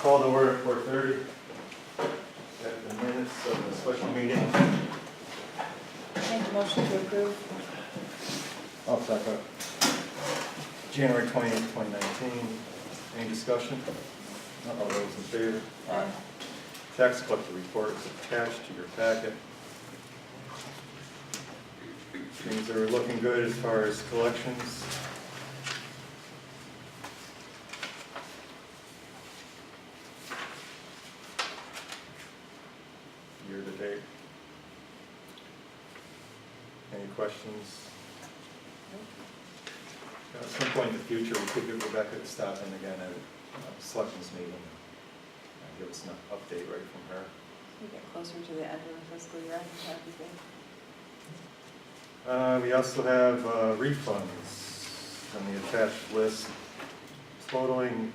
Call to order at 4:30. Got the minutes of the special meeting. Make a motion to approve. I'll second. January 20th, 2019. Any discussion? All those in favor? Aye. Tax collector report is attached to your packet. Things are looking good as far as collections. Year to date. Any questions? At some point in the future, we could get Rebecca to stop in again at Selectman's meeting and give us an update right from her. We get closer to the end of the fiscal year, I think that'd be good. We also have refunds on the attached list totaling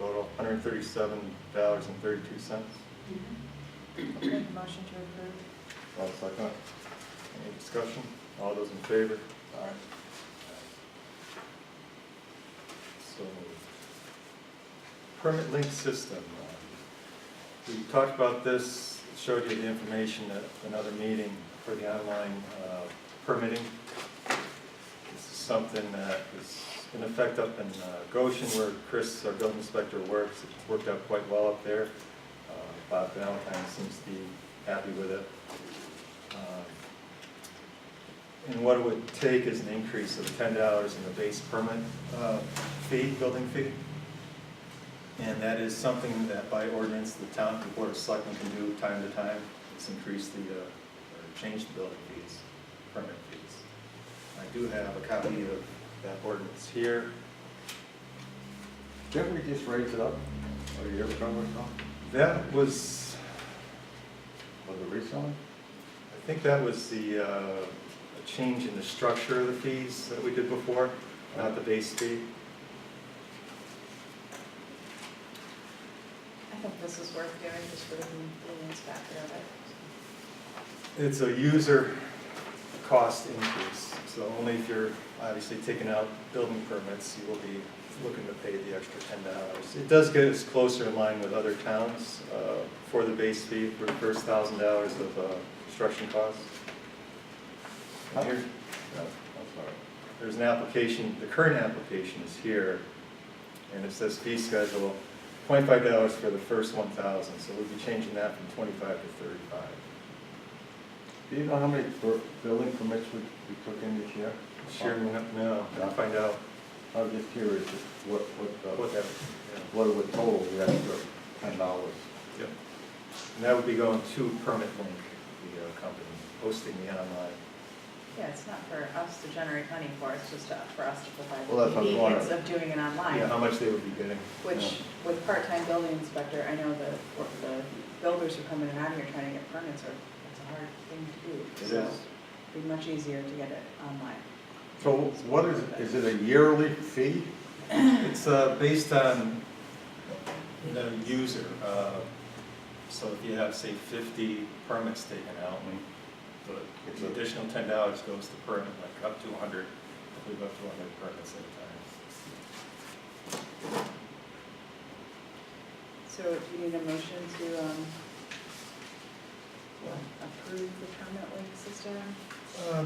$137.32. Make a motion to approve. I'll second. Any discussion? All those in favor? Aye. So, permit link system. We talked about this, showed you the information at another meeting for the online permitting. This is something that is in effect up in Goshen where Chris, our building inspector, works. It's worked out quite well up there. Bob Valentine seems to be happy with it. And what it would take is an increase of $10 in the base permit fee, building fee. And that is something that by ordinance the town, the Board of Selectmen can do time to time. It's increase the, or change the building fees, permit fees. I do have a copy of that ordinance here. Didn't we just raise it up a year ago or so? That was, Was it recently? I think that was the a change in the structure of the fees that we did before, not the base fee. I think this is worth doing just for the convenience factor of it. It's a user cost increase, so only if you're obviously taking out building permits, you will be looking to pay the extra $10. It does get us closer in line with other towns for the base fee for the first $1,000 of construction costs. And here- Yeah, I'm sorry. There's an application, the current application is here, and it says fee schedule, $25 for the first 1,000, so we'll be changing that from 25 to 35. Do you know how many building permits we took in this year? Sure, no, I'll find out I was just curious what what that, it would total the extra $10. Yep. And that would be going to Permit Link, the company, hosting the online. Yeah, it's not for us to generate money for, it's just for us to provide Well, that's the what I'm convenience of doing it online. Yeah, how much they would be getting. Which, with part-time building inspector, I know the builders who come in and out of here trying to get permits it's a hard thing to do. It So is. it'd be much easier to get it online. So what is it a yearly fee? It's based on the user. So if you have, say, 50 permits taken out, the additional $10 goes to permit, like up to 100, I believe up to 100 permits at a time. So do you need a motion to approve the permit link system?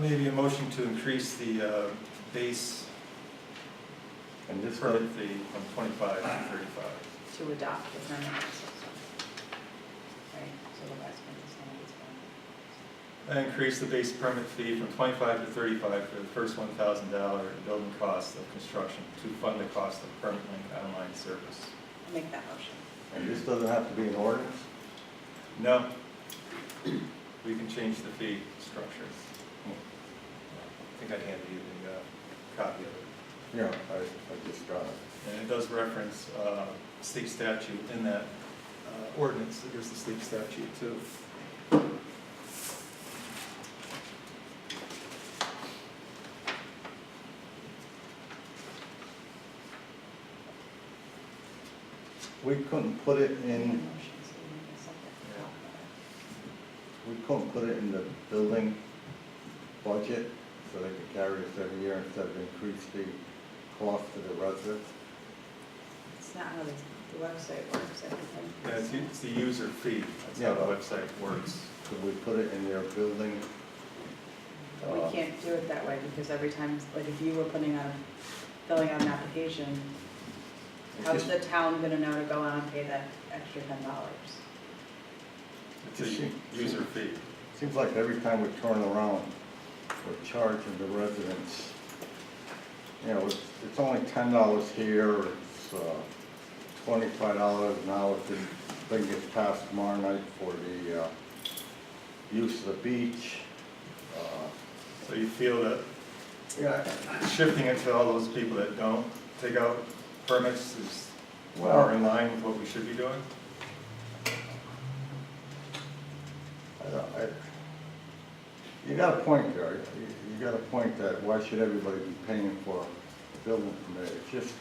Maybe a motion to increase the base And this permit fee from 25 to 35. To adopt the permit link system. Right, so the guys can understand what's going on. Increase the base permit fee from 25 to 35 for the first $1,000 building cost of construction to fund the cost of Permit Link online service. I'll make that motion. and this doesn't have to be an ordinance? No, we can change the fee structure. I think I handed you the copy of it. Yeah, I just got it. And it does reference state statute in that ordinance. There's the state statute too. We couldn't put it Motion, in, so we make a separate copy. we couldn't put it in the building budget so they could carry us every year instead of increase the cost to the residents? It's not how this the website works, I think. Yeah, it's the user fee, that's how the website works. Could we put it in their building? But we can't do it that way, because every time, like, if you were filling out an application, how's the town gonna know to go on and pay that extra $10? It's a user fee. Seems like every time we turn around, we're charging the residents. You know, it's only $10 here, it's $25 now if this thing gets passed tomorrow night for the use of the beach. So you feel that Yeah, shifting it to all those people that don't take out permits is more well, in line with what we should be doing? you got a point there. You got a point that why should everybody be paying for a building permit? It's just,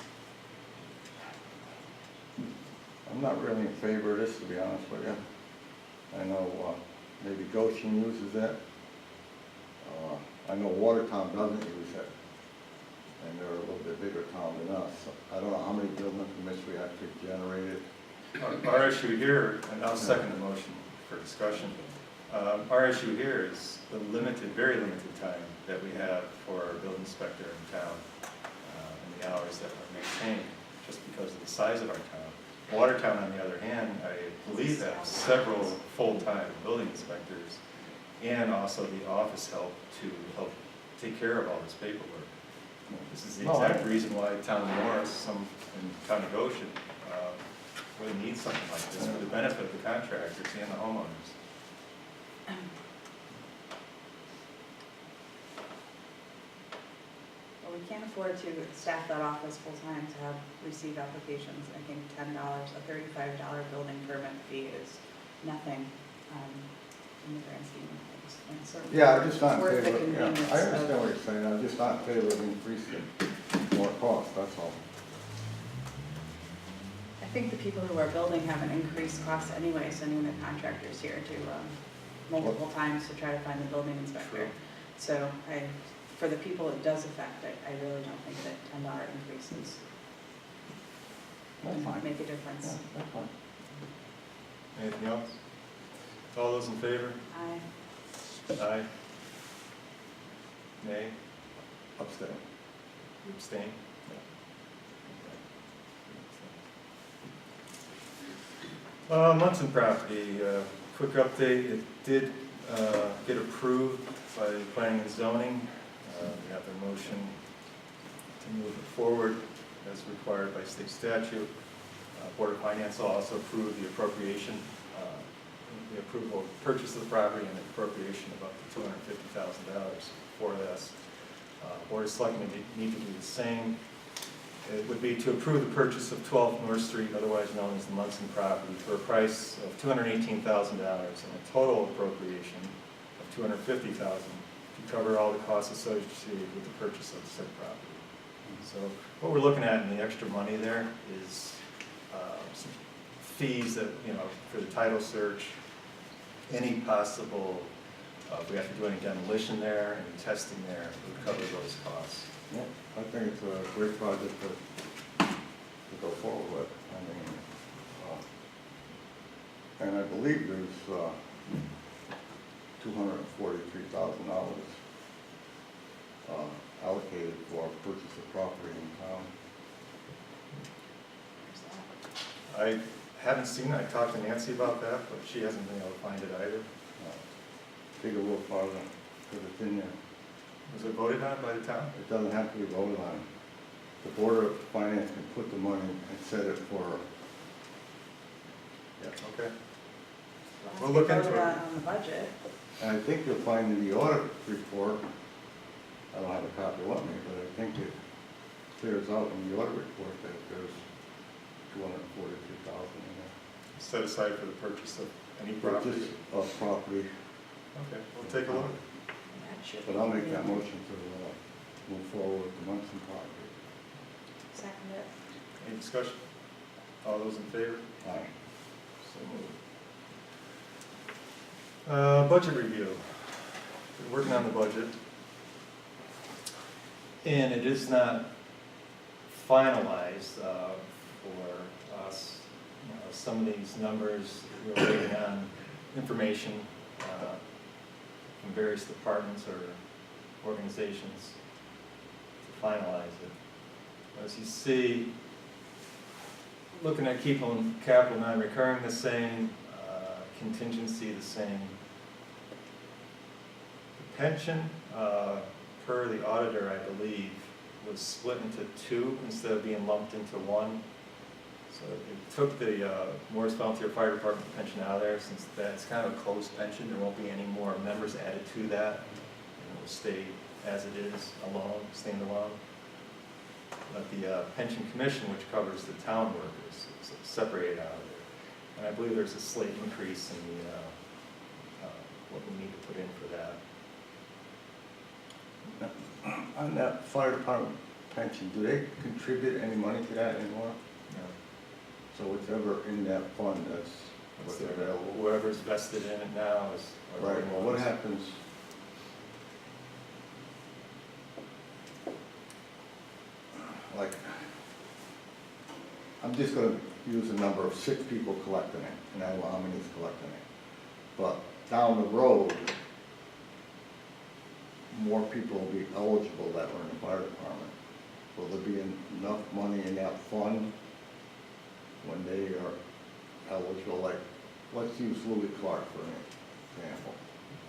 I'm not really in favor of this, to be honest with you. I know maybe Goshen uses it. I know Watertown doesn't use it, and they're a little bit bigger town than us. I don't know how many building permits we actually generated. Our issue here, and I'll second the motion for discussion, our issue here is the limited, very limited time that we have for our building inspector in town, and the hours that are maintained, just because of the size of our town. Watertown, on the other hand, I believe has several full-time building inspectors, and also the office help to help take care of all this paperwork. This is the exact reason why Town of Morris, and Town of Goshen, really needs something like this for the benefit of the contractors and the homeowners. Well, we can't afford to staff that office full-time to receive applications. I think $10, a $35 building permit fee is nothing in the grand scheme of things. And certainly Yeah, I'm just not in worth the favor, yeah, convenience I understand of- what you're saying, I'm just not in favor of increasing more cost, that's all. I think the people who are building have an increased cost anyway, sending the contractors here to multiple times to try to find the building inspector. True. So for the people it does affect, I really don't think that $10 increases That's fine. make a Yeah, difference. that's fine. Anything else? All those in favor? Aye. Nay? Abstain. You abstain? Munson property, quick update, it did get approved by planning and zoning. We have the motion to move it forward as required by state statute. Board of Finance will also approve the appropriation, the approval of purchase of the property and the appropriation of up to $250,000 for this. Board of Selectmen need to do the same. It would be to approve the purchase of 12 North Street, otherwise known as the Munson property, for a price of $218,000 and a total appropriation of $250,000 to cover all the costs associated with the purchase of the said property. So what we're looking at in the extra money there is some fees that, for the title search, any possible, if we have to do any demolition there, any testing there, would cover those costs. Yeah, I think it's a great project to go forward with. I mean, and I believe there's $243,000 allocated for purchase of property in town. There's that. I haven't seen it, I talked to Nancy about that, but she hasn't been able to find it either. Dig a little farther, because it's in there. Was it voted on by the town? It doesn't have to be voted on. The Board of Finance can put the money and set it for, yeah. Okay. Well, We'll look have to into vote it. on the budget. And I think you'll find in the audit report, I don't have a copy with me, but I think it clears out in the audit report that there's $243,000 in there. Set aside for the purchase of any property. Purchase of property, Okay, we'll take a look. That should but be I'll make clear. that motion to move forward with the Munson property. Second it. Any discussion? All those in favor? Aye. So moved. Budget review. We're working on the budget. And it is not finalized for us Some of these numbers, we're waiting on information from various departments or organizations to finalize it. As you see, looking at keeping capital non-recurring the same, contingency the same. The pension, per the auditor, I believe, was split into two instead of being lumped into one. So it took the Morris Volunteer Fire Department pension out of there, since that's kind of a closed pension. There won't be any more members added to that. It will stay as it is, alone, standalone. But the pension commission, which covers the town workers, is separated out of there. And I believe there's a slight increase in the what we need to put in for that. On that fire department pension, do they contribute any money to that anymore? No. So whatever in that fund, that's what's available? Whoever's vested in it now is. Right, well, what happens? Like, I'm just gonna use a number of 6 people collecting it, and I don't know how many is collecting it. But down the road, more people will be eligible that were in the fire department. Will there be enough money in that fund when they are eligible? Like, let's use Louis Clark for an example.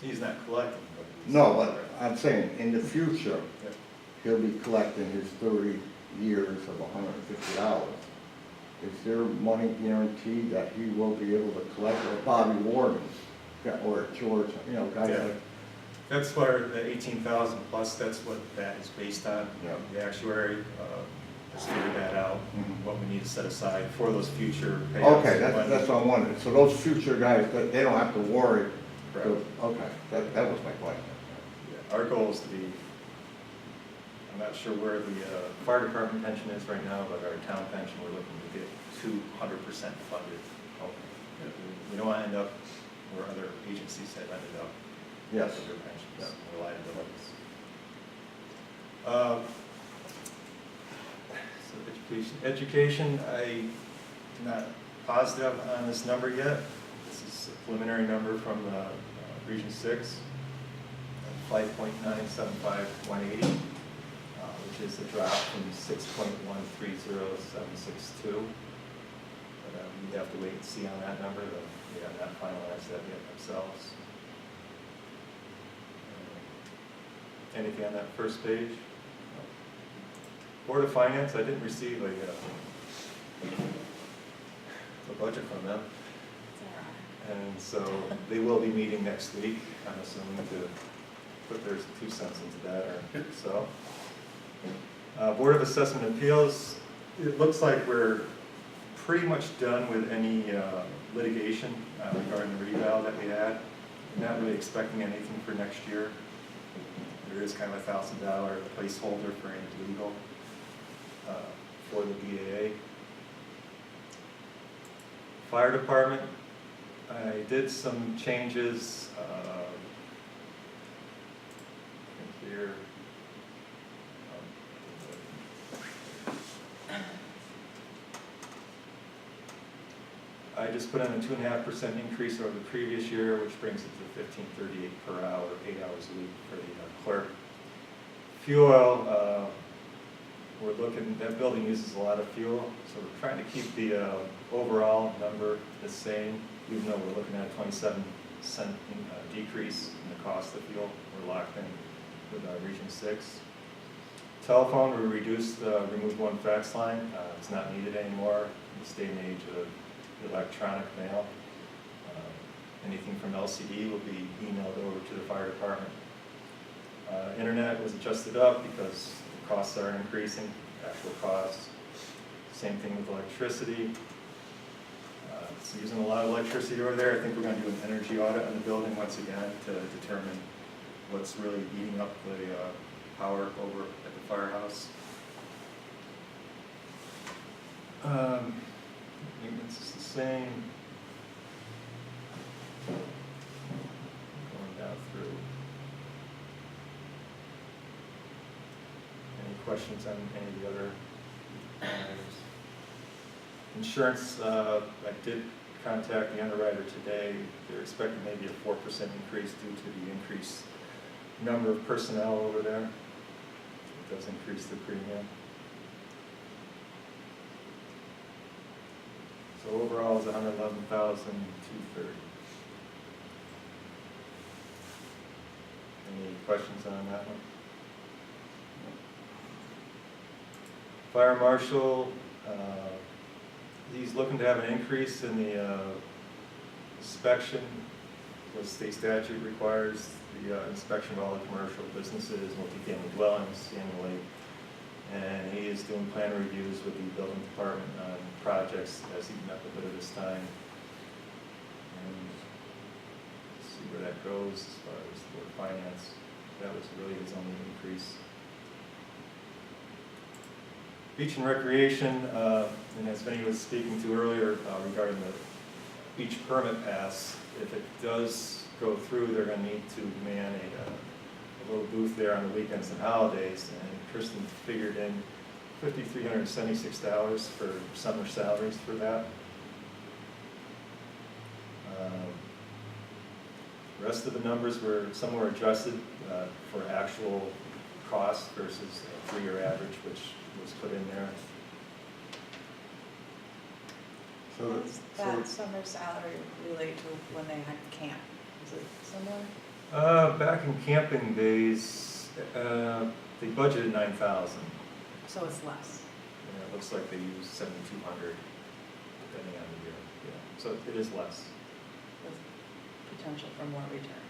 He's not collecting, but he's. No, but I'm saying, in the future, Yep. he'll be collecting his 30 years of $150. Is there money guaranteed that he will be able to collect, or Bobby Warden, or George, guys Yeah. like, That's where the 18,000 plus, that's what that is based on. Yeah. The actuary has figured that out, Mhm. what we need to set aside for those future payouts. okay, that's what I'm wondering. So those future guys, they don't have to worry. Correct. Okay, that was my question. Yeah, our goal is to be, I'm not sure where the fire department pension is right now, but our town pension, we're looking to get 200% funded. Okay. We don't want to end up where other agencies have ended up. Yes. With their pensions, Yeah. or liabilities. So education, I'm not positive on this number yet. This is a preliminary number from Region 6, 5.975180, which is a drop from 6.130762. But we have to wait and see on that number. We have not finalized that yet ourselves. Anything on that first page? Board of Finance, I didn't receive a budget from them. And so they will be meeting next week, I'm assuming, to put their 2 cents into that or so. Board of Assessment Appeals, it looks like we're pretty much done with any litigation regarding the reval that we had. Not really expecting anything for next year. There is kind of a $1,000 placeholder for any legal for the BAA. Fire Department, I did some changes here. I just put in a 2.5% increase over the previous year, which brings it to $15.38 per hour, 8 hours a week for the clerk. Fuel oil, we're looking, that building uses a lot of fuel, so we're trying to keep the overall number the same, even though we're looking at a 27-cent decrease in the cost of fuel. We're locked in with Region 6. Telephone, we removed one fax line. It's not needed anymore in this day and age of electronic mail. Anything from LCD will be emailed over to the fire department. Internet was adjusted up because the costs are increasing, actual costs. Same thing with electricity. It's using a lot of electricity over there. I think we're going to do an energy audit on the building once again to determine what's really eating up the power over at the firehouse. Maintenance is the same. Going down through. Any questions on any of the other items? Insurance, I did contact the underwriter today. They're expecting maybe a 4% increase due to the increased number of personnel over there. It does increase the premium. So overall, it's $111,230. Any questions on that one? Fire marshal, he's looking to have an increase in the inspection. What state statute requires the inspection of all the commercial businesses, multifamily dwellings annually. And he is doing plan reviews with the building department on projects as he met with it this time. And see where that goes as far as the board of finance. That was really his only increase. Beach and recreation, and as Vinny was speaking to earlier regarding the beach permit pass, if it does go through, they're going to need to man a little booth there on the weekends and holidays. And Kristen figured in $5,376 for summer salaries for that. The rest of the numbers were somewhere adjusted for actual cost versus a 3-year average, which was put in there. Does that summer salary relate to when they had camp? Is it similar? Back in camping days, they budgeted $9,000. So it's less. And it looks like they used $7,200 depending on the year. Yeah. So it is less. With potential for more return.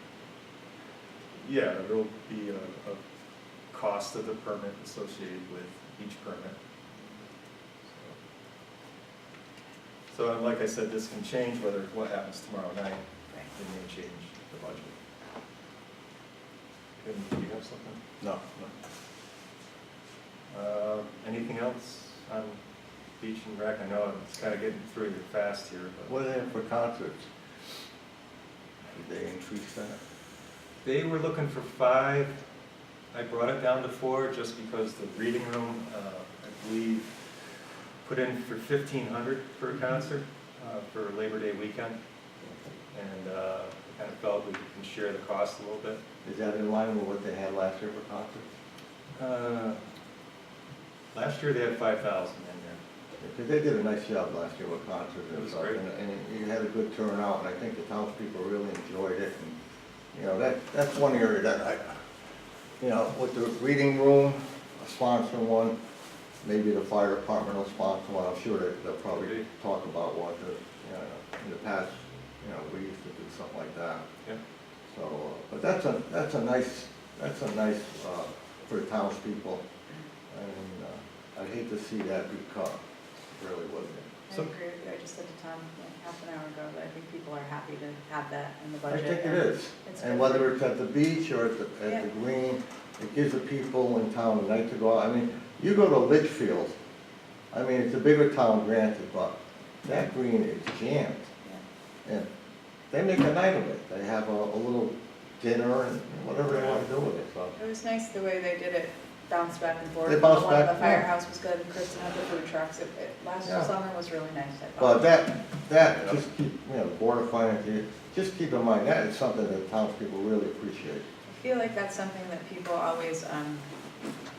Yeah, there will be a cost of the permit associated with each permit. So like I said, this can change whether what happens tomorrow night. Right. It may change the budget. Do you have something? No. Anything else on beach and rec? I know it's kind of getting through it fast here, but What do they have for concerts? Did they increase that? they were looking for 5. I brought it down to 4 just because the reading room, I believe, put in for $1,500 for a concert for Labor Day weekend, and kind of felt we can share the cost a little bit. Is that in line with what they had last year for concerts? Last year they had 5,000 in there. Because they did a nice job last year with concerts It and was stuff, great. and you had a good turnout, and I think the townspeople really enjoyed it. And you know, that's one area that I, you know, with the reading room, sponsoring one, maybe the fire department will sponsor one. I'm sure that they'll probably talk about what the, you know, in the past, you know, we used to do something like that. Yeah. So, but that's a nice for the townspeople, and I'd hate to see that be cut. Really wouldn't it? I So- agree with you. I just said to Tom like half an hour ago that I think people are happy to have that in the I budget. think it and is, it's and good. whether it's at the beach or at Yeah. the green, it gives the people in town a night to go out. I mean, you go to Litchfield, I mean, it's a bigger town granted, but that green is jammed. Yeah. And they make a night of it. They have a little dinner and whatever they want to do with it, so. It was nice the way they did it, bounce back and forth. They bounced The one at back, the yeah. firehouse was good, and Kristen had the food trucks. Last Yeah. summer was really nice, I But thought. that, just keep, you know, the Board of Finance, just keep in mind, that is something that townspeople really appreciate. I feel like that's something that people always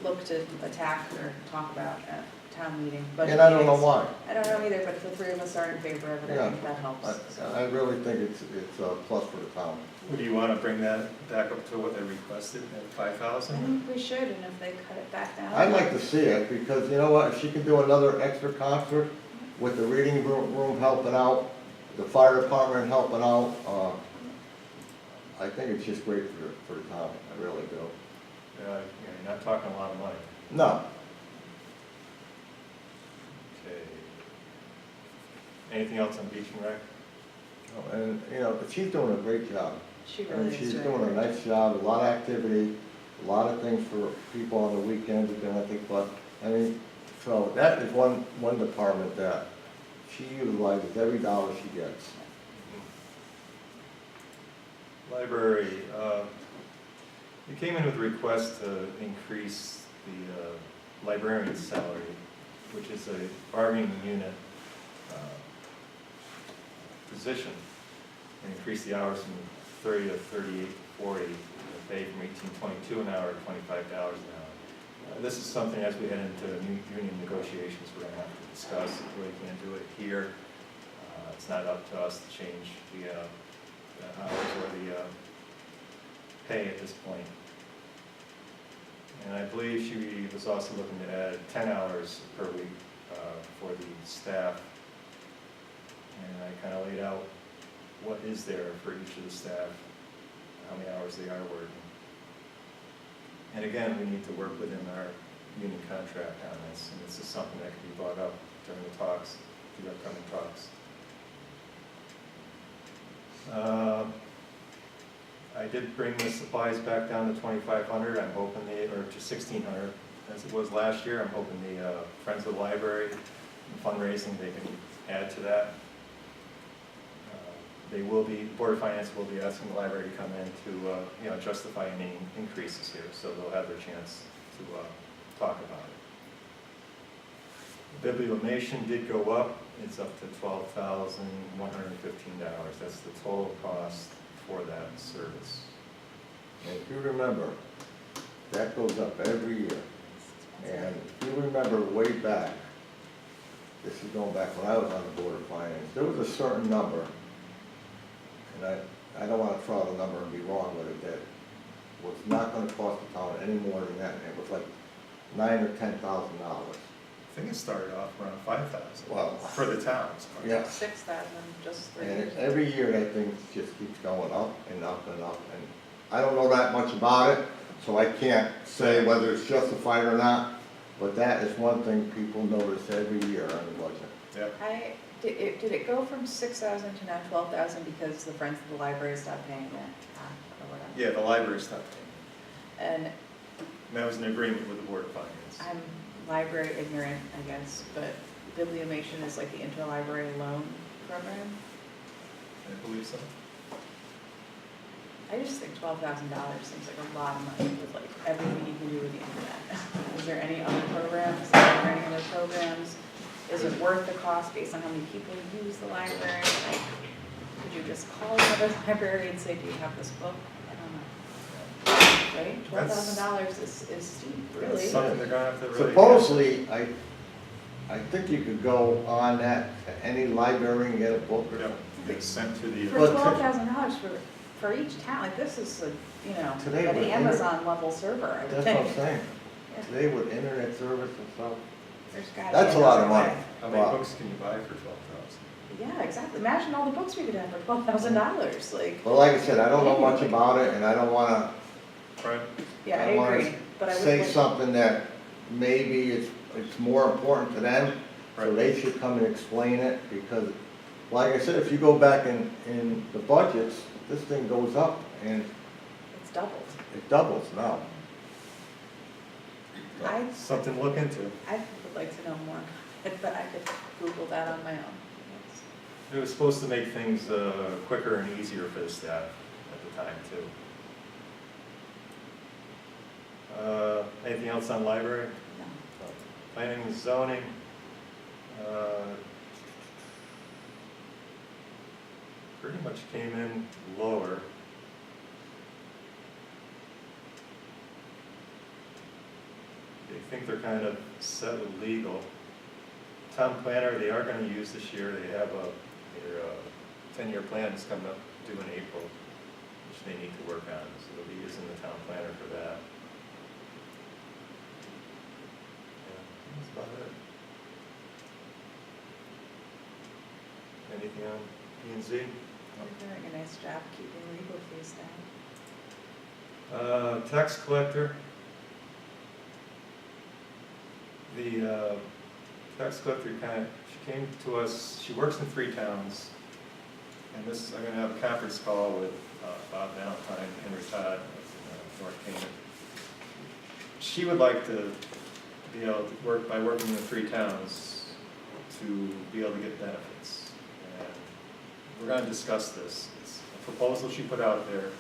look to attack or talk about at town meeting, budget And I don't know meetings. why. I don't know either, but if the 3 of us are in favor of it, I Yeah. think that helps. So, I really think it's a plus for the town. Do you want to bring that back up to what they requested at I 5,000? think we should, and if they cut it back down. I'd like to see it, because you know what, if she can do another extra concert with the reading room helping out, the fire department helping out, I think it's just great for the town, I really do. You're not talking a lot of money. No, Okay. Anything else on beach and rec? and, you know, but she's doing a great job. She And really is she's doing doing a great nice job, a lot of activity, a lot of things for people on the weekends, again, I think, but, I mean, so that is one department that she utilizes every dollar she gets. Library, you came in with a request to increase the librarian's salary, which is a bargaining unit position and increase the hours from 30 to 38, 40, and pay from 18.22 an hour to $25 an hour. This is something as we head into new union negotiations we're going to have to discuss. We really can't do it here. It's not up to us to change the hours or the pay at this point. And I believe she was also looking to add 10 hours per week for the staff. And I kind of laid out what is there for each of the staff, how many hours they are working. And again, we need to work within our union contract on this, and this is something that can be brought up during the talks, the upcoming talks. I did bring the supplies back down to $2,500. I'm hoping or to $1,600 as it was last year. I'm hoping the Friends of the Library and fundraising, they can add to that. They will be, the Board of Finance will be asking the library to come in to justify any increases here, so they'll have their chance to talk about it. Bibliomation did go up. It's up to $12,115. That's the total cost for that service. And if you remember, that goes up every year. And if you remember way back, this is going back when I was on the Board of Finance, there was a certain number, and I don't want to throw out a number and be wrong with it, that was not going to cost the town any more than that, and it was like $9,000 or $10,000. I think it started off around 5,000. Well, for the towns. yeah. 6,000 just 3 And years ago. every year that thing just keeps going up and up and up, and I don't know that much about it, so I can't say whether it's justified or not, but that is one thing people notice every year on the budget. Yep. Did it go from 6,000 to now 12,000 because the Friends of the Library stopped paying it, or whatever? Yeah, the library stopped paying. And And that was an agreement with the Board of Finance. I'm library ignorant, I guess, but Bibliomation is like the interlibrary loan program. I believe so. I just think $12,000 seems like a lot of money with like everything you can do with the internet. Is there any other programs? Are there any other programs? Is it worth the cost based on how many people use the library? Like, could you just call another library and say, do you have this book? I don't know. Right? $12,000 is steep, really. That's something they're gonna have to really. Supposedly, I think you could go on that to any library and get a book or Yeah, something. get sent to the. For But- $12,000 for each town, like this is Today an with Amazon level server, I would That's what I'm think. saying. Yeah. Today with internet service and stuff, There's gotta that's be a lot of another money. way. How many Wow. books can you buy for 12,000? Yeah, exactly. Imagine all the books we could have for $12,000, like, But like I said, I don't know much about it, and I don't wanna Right? yeah, I I wanna agree, but I would say like, something that maybe it's more important to them, so Right. they should come and explain it, because, like I said, if you go back in the budgets, this thing goes up, and it's doubled. it doubles now. I- Something to look into. I would like to know more, but I could Google that on my own. It was supposed to make things quicker and easier for the staff at the time too. Anything else on library? No. Planning and zoning. Pretty much came in lower. They think they're kind of set with legal. Town planner, they are gonna use this year, they have their 10-year plan is coming up due in April, which they need to work on, so they'll be using the town planner for that. Yeah, that's about it. Anything on P&Z? You're doing a nice job keeping legal fees down. Tax collector. The tax collector she came to us, she works in 3 towns, and I'm gonna have a conference call with Bob Valentine, Henry Todd, in North Canaan. She would like to be able to work, by working in the 3 towns, to be able to get benefits. And we're gonna discuss this. It's a proposal she put out there. It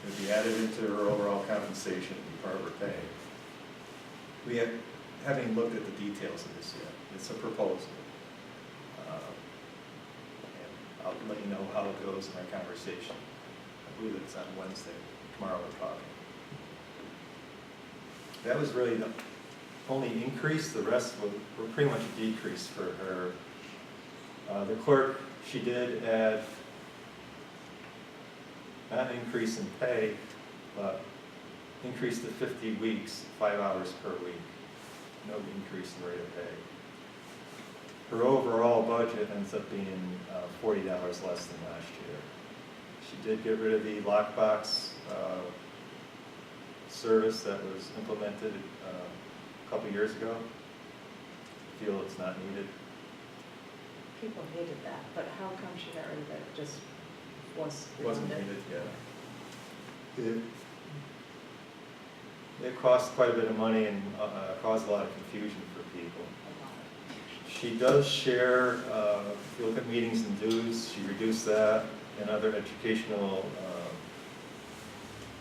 would be added into her overall compensation, be part of her pay. Haven't looked at the details of this yet. It's a proposal. I'll let you know how it goes in our conversation. I believe it's on Wednesday, tomorrow we're talking. That was really the only increase, the rest were pretty much a decrease for her. The clerk, she did add, not an increase in pay, but increase to 50 weeks, 5 hours per week. No increase in rate of pay. Her overall budget ends up being $40 less than last year. She did get rid of the lockbox service that was implemented a couple years ago. Feel it's not needed. People hated that, but how come she got rid of it? It just was Wasn't redundant? needed, yeah. It cost quite a bit of money and caused a lot of confusion for people. She does share, if you look at meetings and dues, she reduced that, and other educational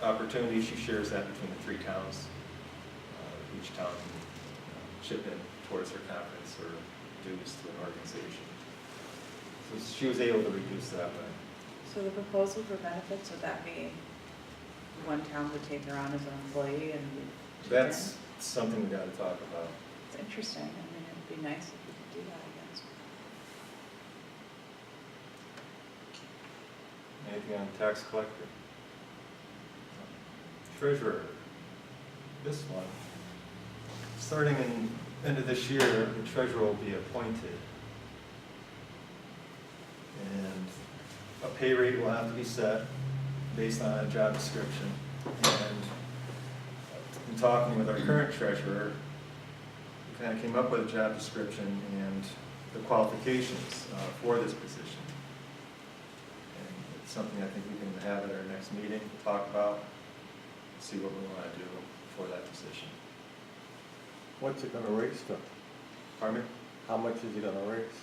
opportunities, she shares that between the 3 towns. Each town can chip in towards her conference or dues to an organization. So she was able to reduce that way. So the proposal for benefits, would that be one town would take her on as an employee and we chip in? That's something we got to talk about. It's interesting. I mean, it'd be nice if we could do that, I guess. Anything on tax collector? Treasurer, this one. Starting in end of this year, the treasurer will be appointed. And a pay rate will have to be set based on a job description. And in talking with our current treasurer, we kind of came up with a job description and the qualifications for this position. And it's something I think we can have at our next meeting, talk about, see what we want to do for that position. What's it gonna raise to? Pardon me? How much is it gonna raise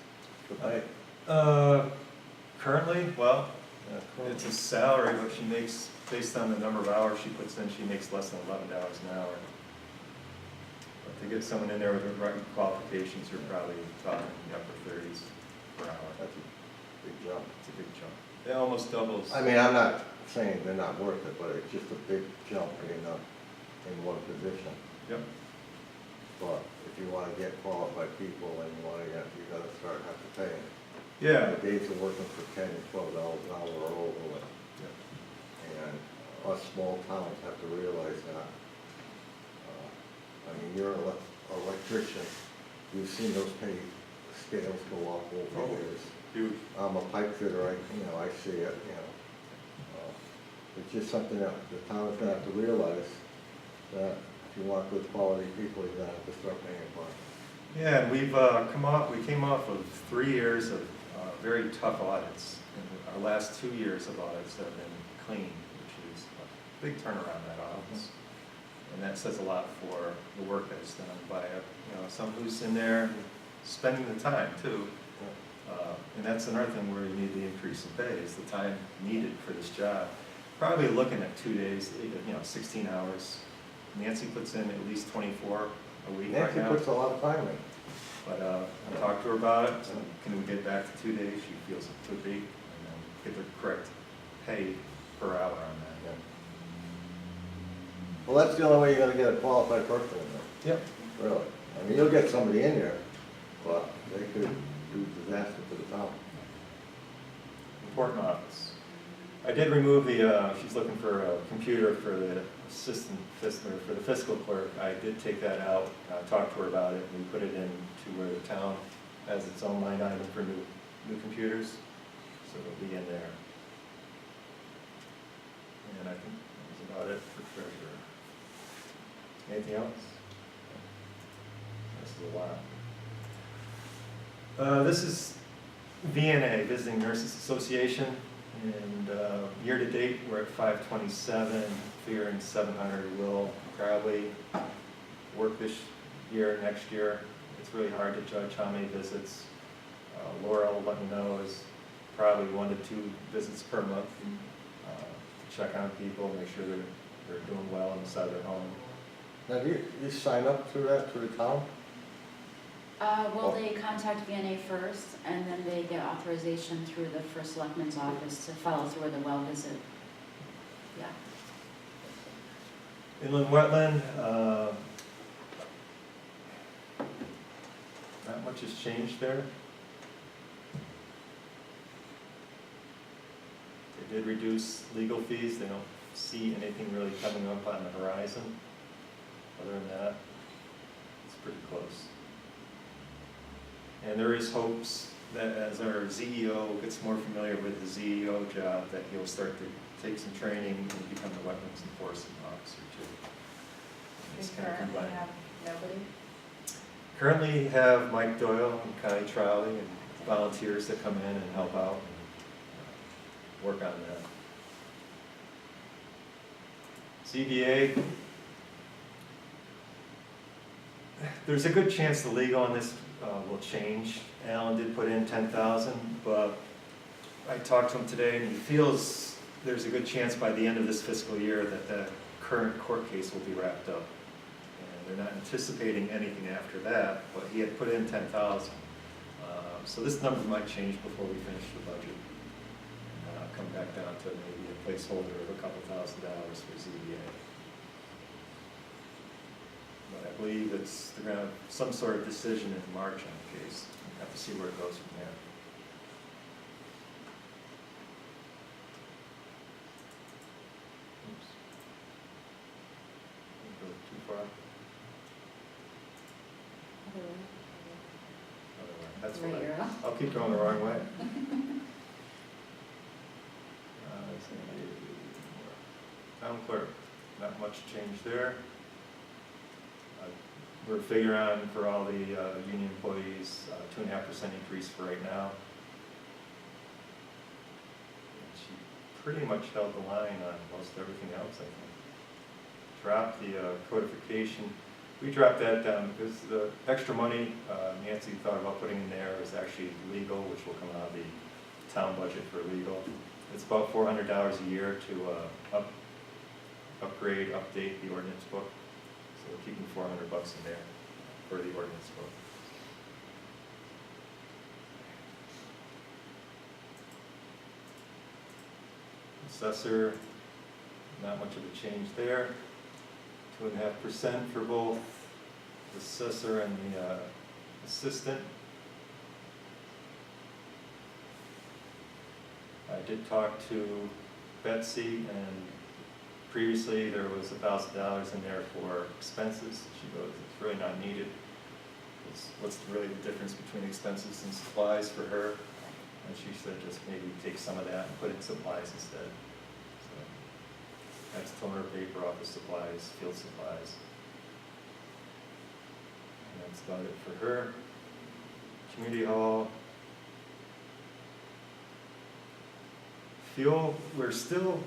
the pay? Currently, well, Yeah, cool. it's a salary, but she makes, based on the number of hours she puts in, she makes less than $11 an hour. But to get someone in there with the right qualifications, you're probably talking the upper 30s per hour. That's a big jump. It's a big jump. It almost doubles. I mean, I'm not saying they're not worth it, but it's just a big jump in one position. Yep. But if you wanna get qualified people and you gotta start have to pay them. Yeah. The days of working for $10 and $12 an hour are over with. Yep. And us small towns have to realize that. I mean, you're an electrician, you've seen those pay scales go up over the years. Huge. I'm a pipe fitter, I see it, It's just something that the town is gonna have to realize, that if you want good quality people, you're gonna have to start paying for it. Yeah, and we came off of 3 years of very tough audits. And our last 2 years of audits have been clean, which is a big turnaround in that office. And that says a lot for the work that's done by someone who's in there spending the time too. And that's another thing where you need the increase in pay, is the time needed for this job. Probably looking at 2 days, 16 hours. Nancy puts in at least 24 a week right Nancy now. puts a lot of time in. But I talked to her about it, so can we get back to 2 days? She feels it could be, and then get the correct pay per hour on that. Yeah. Well, that's the only way you're gonna get a qualified person in there, Yep. really. I mean, you'll get somebody in there, but they could do disaster to the town. Important office. I did remove she's looking for a computer for the assistant, for the fiscal clerk. I did take that out, talked to her about it, and we put it into where the town has its own line item for new computers, so it'll be in there. And I think that was about it for treasurer. Anything else? This is a lot. This is VNA, Visiting Nurses Association, and year-to-date, we're at 527, figuring 700 will probably work this year, next year. It's really hard to judge how many visits. Laura will let me know is probably 1 to 2 visits per month. Check on people, make sure they're doing well inside their home. Now, do you sign up through that, through the town? Well, they contact VNA first, and then they get authorization through the first selectman's office to follow through with a well visit. Yeah. Inland wetland, not much has changed there. They did reduce legal fees, they don't see anything really coming up on the horizon. Other than that, it's pretty close. And there is hopes that as our ZEO gets more familiar with the ZEO job, that he'll start to take some training and become the wetlands enforcement officer too. We It's kind of currently combined. have nobody. Currently have Mike Doyle and Connie Trowley and volunteers that come in and help out and work on that. CBA, there's a good chance the legal on this will change. Alan did put in 10,000, but I talked to him today and he feels there's a good chance by the end of this fiscal year that the current court case will be wrapped up. And they're not anticipating anything after that, but he had put in 10,000. So this number might change before we finish the budget. Come back down to maybe a placeholder of a couple $1,000s for ZBA. But I believe they're going to have some sort of decision in March on the case. We'll have to see where it goes from there. Oops. Didn't go too far. Other way. That's Right what arrow. I'll keep going the wrong way. Town clerk, not much change there. We're figuring on for all the union employees, 2.5% increase for right now. And she pretty much held the line on most everything else, I think. Dropped the codification. We dropped that down because the extra money Nancy thought about putting in there is actually legal, which will come out of the town budget for legal. It's about $400 a year to upgrade, update the ordinance book. So we're keeping $400 in there for the ordinance book. Assessor, not much of a change there. 2.5% for both the assessor and the assistant. I did talk to Betsy, and previously there was $1,000 in there for expenses. She goes, it's really not needed. What's really the difference between expenses and supplies for her? And she said just maybe take some of that and put in supplies instead. So that's toner paper, office supplies, field supplies. And that's about it for her. Community hall. Fuel, we're still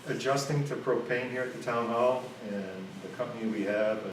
adjusting to propane here at the town hall, and the company we have